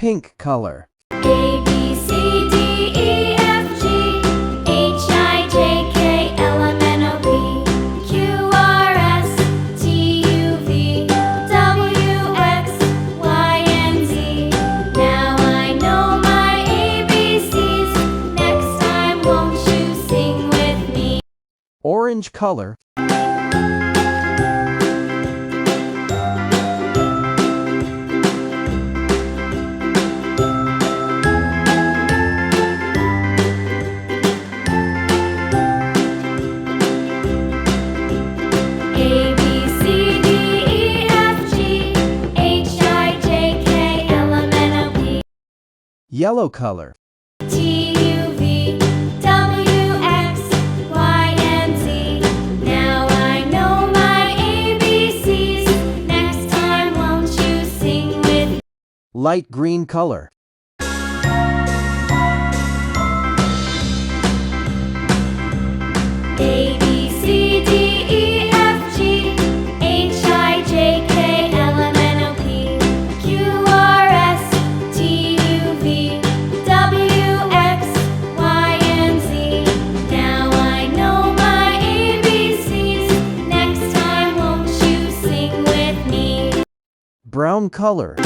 Pink color. A, B, C, D, E, F, G, H, I, J, K, L, M, N, O, P, Q, R, S, T, U, V, W, X, Y, and Z. Now I know my ABCs. Next time, won't you sing with me? Orange color. A, B, C, D, E, F, G, H, I, J, K, L, M, N, O, P, Yellow color. T, U, V, W, X, Y, and Z. Now I know my ABCs. Next time, won't you sing with me? Light green color. A, B, C, D, E, F, G, H, I, J, K, L, M, N, O, P, Q, R, S, T, U, V, W, X, Y, and Z. Now I know my ABCs. Next time, won't you sing with me? Brown color.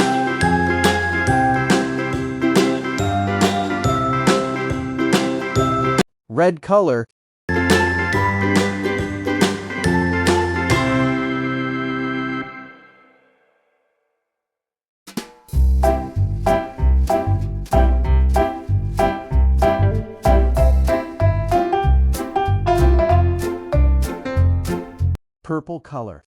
Red color. Purple color.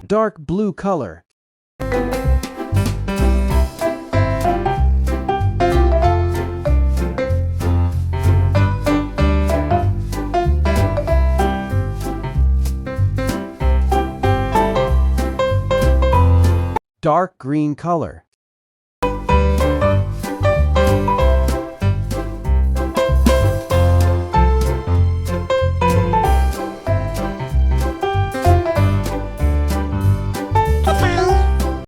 Dark blue color. Dark green color.